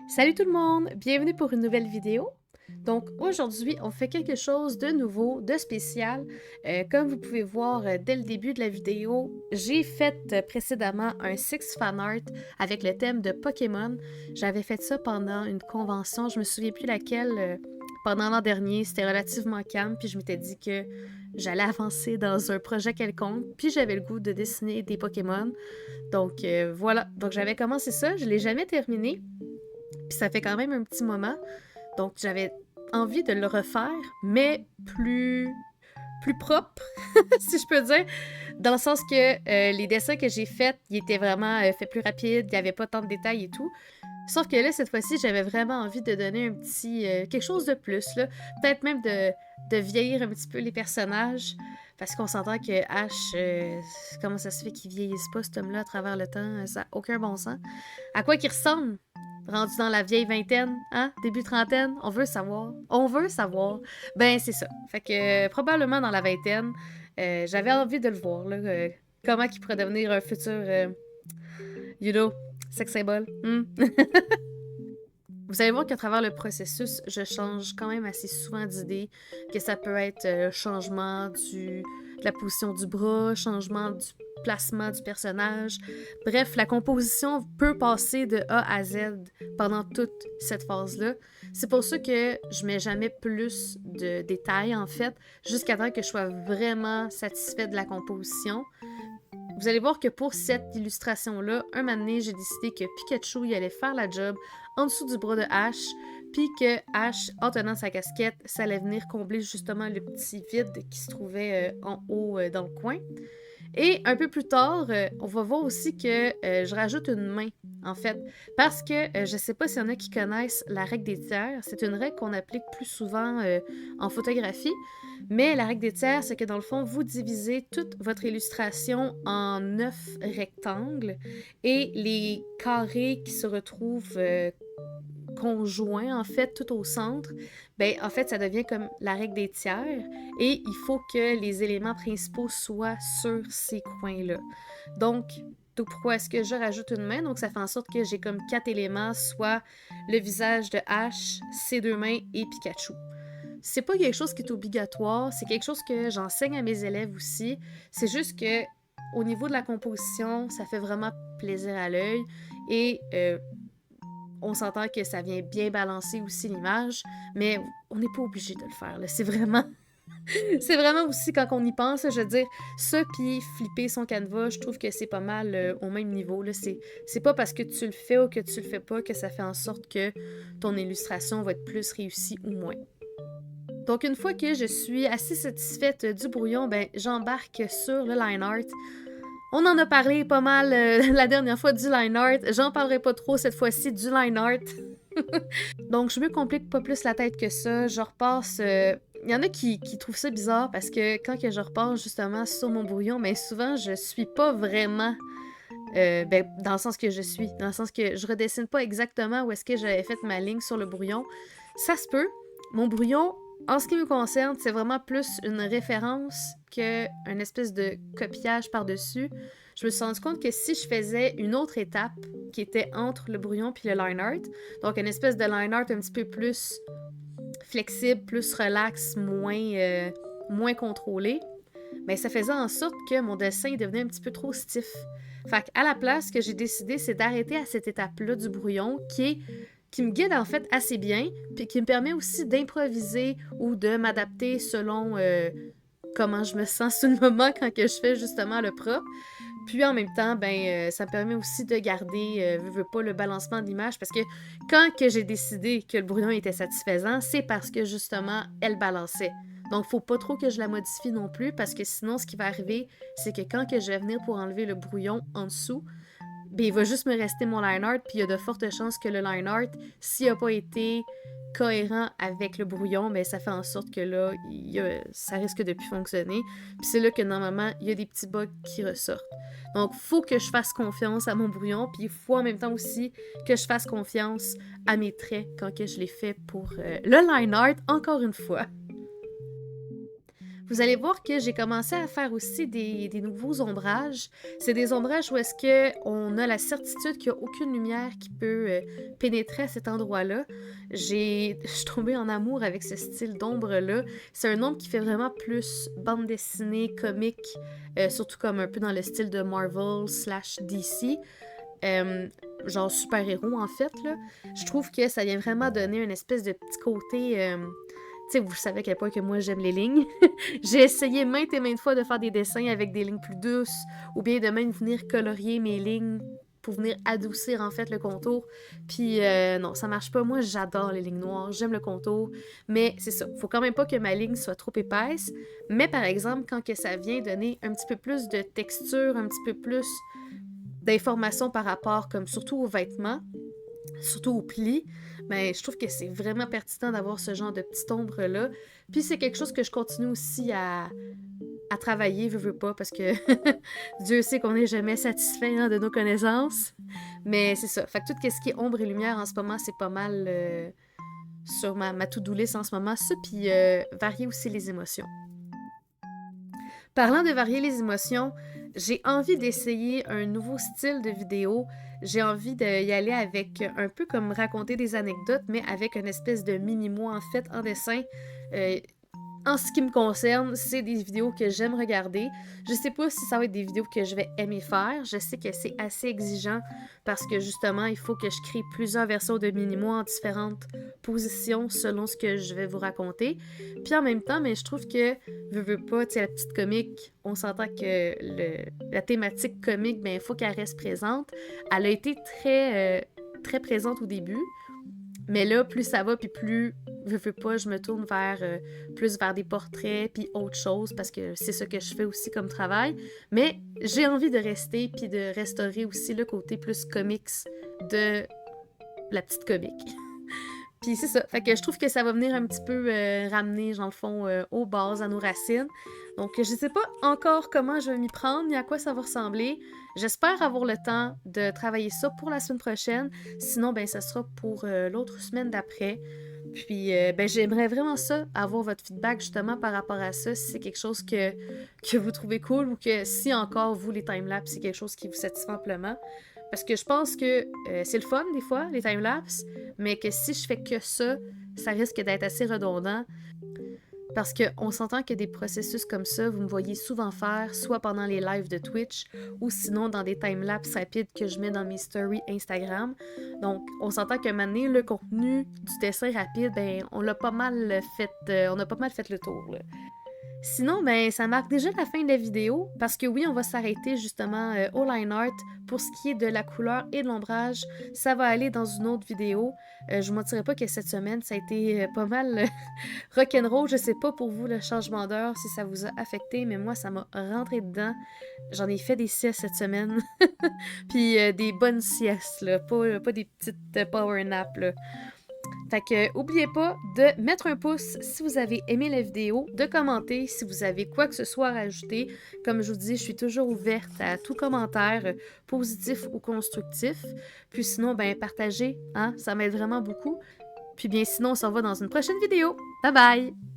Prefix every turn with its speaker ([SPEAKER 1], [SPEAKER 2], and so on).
[SPEAKER 1] Salut tout le monde, bienvenue pour une nouvelle vidéo. Donc aujourd'hui, on fait quelque chose de nouveau, de spécial. Comme vous pouvez voir dès le début de la vidéo, j'ai fait précédemment un Six fan art avec le thème de Pokémon. J'avais fait ça pendant une convention, je me souviens plus laquelle, pendant l'an dernier. C'était relativement calme, puis je m'étais dit que j'allais avancer dans un projet quelconque, puis j'avais le goût de dessiner des Pokémon. Donc voilà, donc j'avais commencé ça, je l'ai jamais terminé. Puis ça fait quand même un petit moment. Donc j'avais envie de le refaire, mais plus propre, si je peux dire. Dans le sens que les dessins que j'ai faits, ils étaient vraiment faits plus rapides, il n'y avait pas tant de détails et tout. Sauf que là, cette fois-ci, j'avais vraiment envie de donner un petit... quelque chose de plus, là. Peut-être même de vieillir un petit peu les personnages. Parce qu'on s'entend que Ash, comment ça se fait qu'il vieillisse pas, cet homme-là, à travers le temps? Ça n'a aucun bon sens. À quoi qu'il ressemble? Rendu dans la vieille vingtaine, hein? Début trentaine, on veut savoir. On veut savoir. Ben, c'est ça. Fait que probablement dans la vingtaine, j'avais envie de le voir, là. Comment il pourrait devenir un futur, you know, sex symbole. Vous allez voir qu'à travers le processus, je change quand même assez souvent d'idée, que ça peut être changement de la position du bras, changement du placement du personnage. Bref, la composition peut passer de A à Z pendant toute cette phase-là. C'est pour ça que je mets jamais plus de détails, en fait, jusqu'à temps que je sois vraiment satisfaite de la composition. Vous allez voir que pour cette illustration-là, un moment donné, j'ai décidé que Pikachu il allait faire la job en dessous du bras de Ash, puis que Ash, en tenant sa casquette, ça allait venir combler justement le petit vide qui se trouvait en haut dans le coin. Et un peu plus tard, on va voir aussi que je rajoute une main, en fait, parce que je sais pas s'il y en a qui connaissent la règle des tiers. C'est une règle qu'on applique plus souvent en photographie, mais la règle des tiers, c'est que dans le fond, vous divisez toute votre illustration en 9 rectangles et les carrés qui se retrouvent conjoints, en fait, tout au centre, ben en fait, ça devient comme la règle des tiers et il faut que les éléments principaux soient sur ces coins-là. Donc, pourquoi est-ce que je rajoute une main? Donc, ça fait en sorte que j'ai comme 4 éléments, soit le visage de Ash, ses deux mains et Pikachu. C'est pas quelque chose qui est obligatoire, c'est quelque chose que j'enseigne à mes élèves aussi. C'est juste que au niveau de la composition, ça fait vraiment plaisir à l'œil et on s'entend que ça vient bien balancer aussi l'image, mais on n'est pas obligé de le faire. Là. C'est vraiment aussi quand on y pense, je veux dire, ça puis flipper son canevas, je trouve que c'est pas mal au même niveau. Là. C'est pas parce que tu le fais ou que tu le fais pas que ça fait en sorte que ton illustration va être plus réussie ou moins. Donc, une fois que je suis assez satisfaite du brouillon, ben, j'embarque sur le line art. On en a parlé pas mal la dernière fois du line art. J'en parlerai pas trop cette fois-ci du line art. Donc, je me complique pas plus la tête que ça. Je repasse. Il y en a qui trouvent ça bizarre parce que quand que je repasse justement sur mon brouillon, ben souvent je suis pas vraiment. Ben, dans le sens que je suis. Dans le sens que je redessine pas exactement où est-ce que j'avais fait ma ligne sur le brouillon. Ça se peut. Mon brouillon, en ce qui me concerne, c'est vraiment plus une référence qu'une espèce de copiage par-dessus. Je me suis rendu compte que si je faisais une autre étape qui était entre le brouillon puis le line art, donc une espèce de line art un petit peu plus flexible, plus relax, moins contrôlé, ben ça faisait en sorte que mon dessin devenait un petit peu trop stiff. Fait qu'à la place, ce que j'ai décidé, c'est d'arrêter à cette étape-là du brouillon qui me guide en fait assez bien, puis qui me permet aussi d'improviser ou de m'adapter selon comment je me sens sur le moment quand que je fais justement le propre. Puis en même temps, ben ça me permet aussi de garder, veux pas, le balancement de l'image parce que quand que j'ai décidé que le brouillon était satisfaisant, c'est parce que justement, elle balançait. Donc, faut pas trop que je la modifie non plus parce que sinon, ce qui va arriver, c'est que quand que je vais venir pour enlever le brouillon en dessous, ben, il va juste me rester mon line art, puis il y a de fortes chances que le line art, s'il n'a pas été cohérent avec le brouillon, ben ça fait en sorte que là, ça risque de plus fonctionner. Puis c'est là que normalement, il y a des petits bugs qui ressortent. Donc, il faut que je fasse confiance à mon brouillon, puis il faut en même temps aussi que je fasse confiance à mes traits quand que je les fais pour le line art, encore une fois. Vous allez voir que j'ai commencé à faire aussi des nouveaux ombrages. C'est des ombrages où est-ce qu'on a la certitude qu'il n'y a aucune lumière qui peut pénétrer à cet endroit-là. Je suis tombée en amour avec ce style d'ombre-là. C'est un ombre qui fait vraiment plus bande dessinée, comique, surtout comme un peu dans le style de Marvel / DC. Genre super-héros en fait, là. Je trouve que ça vient vraiment donner une espèce de petit côté... Tu sais, vous savez à quel point que moi j'aime les lignes. J'ai essayé maintes et maintes fois de faire des dessins avec des lignes plus douces, ou bien de même venir colorier mes lignes pour venir adoucir en fait le contour. Puis non, ça marche pas. Moi, j'adore les lignes noires, j'aime le contour, mais c'est ça. Faut quand même pas que ma ligne soit trop épaisse. Mais par exemple, quand que ça vient donner un petit peu plus de texture, un petit peu plus d'informations par rapport, comme surtout aux vêtements, surtout aux plis, ben, je trouve que c'est vraiment pertinent d'avoir ce genre de petite ombre-là. Puis c'est quelque chose que je continue aussi à travailler, veux pas, parce que Dieu sait qu'on n'est jamais satisfait hein, de nos connaissances. Mais c'est ça. Fait que tout ce qui est ombre et lumière en ce moment, c'est pas mal sur ma to-do list en ce moment. Ça, puis varier aussi les émotions. Parlant de varier les émotions, j'ai envie d'essayer un nouveau style de vidéo. J'ai envie d'y aller avec un peu comme raconter des anecdotes, mais avec une espèce de mini-moi en fait en dessin. En ce qui me concerne, c'est des vidéos que j'aime regarder. Je sais pas si ça va être des vidéos que je vais aimer faire. Je sais que c'est assez exigeant parce que justement, il faut que je crée plusieurs versions de mini-moi en différentes positions selon ce que je vais vous raconter. Puis en même temps, mais je trouve que, veux pas, tu sais, la petite comique, on s'entend que la thématique comique, ben, il faut qu'elle reste présente. Elle a été très présente au début. Mais là, plus ça va, puis plus, veux pas, je me tourne plus vers des portraits, puis autre chose, parce que c'est ça que je fais aussi comme travail. Mais j'ai envie de rester, puis de restaurer aussi le côté plus comics de la petite comique. Puis c'est ça. Fait que je trouve que ça va venir un petit peu ramener, dans le fond, aux bases, à nos racines. Donc, je sais pas encore comment je vais m'y prendre, ni à quoi ça va ressembler. J'espère avoir le temps de travailler ça pour la semaine prochaine. Sinon, ben, ça sera pour l'autre semaine d'après. Puis, ben, j'aimerais vraiment ça, avoir votre feedback justement par rapport à ça, si c'est quelque chose que vous trouvez cool ou que si encore, vous, les timelapses, c'est quelque chose qui vous satisfait amplement. Parce que je pense que c'est le fun, des fois, les timelapses, mais que si je fais que ça risque d'être assez redondant. Parce qu'on s'entend que des processus comme ça, vous me voyez souvent faire, soit pendant les lives de Twitch, ou sinon dans des timelapses rapides que je mets dans mes stories Instagram. Donc, on s'entend que maintenant, le contenu du dessin rapide, ben, on a pas mal fait le tour, là. Sinon, ben, ça marque déjà la fin de la vidéo, parce que oui, on va s'arrêter justement au line art. Pour ce qui est de la couleur et de l'ombrage, ça va aller dans une autre vidéo. Je ne mentirais pas que cette semaine, ça a été pas mal rock'n'roll. Je sais pas pour vous le changement d'heure, si ça vous a affecté, mais moi, ça m'a rentré dedans. J'en ai fait des siestes cette semaine. Puis des bonnes siestes, là, pas des petites power naps, là. Fait que, oubliez pas de mettre un pouce si vous avez aimé la vidéo, de commenter si vous avez quoi que ce soit à rajouter. Comme je vous dis, je suis toujours ouverte à tout commentaire, positif ou constructif. Puis sinon, ben, partagez, hein, ça m'aide vraiment beaucoup. Puis bien sinon, on s'en va dans une prochaine vidéo. Bye bye!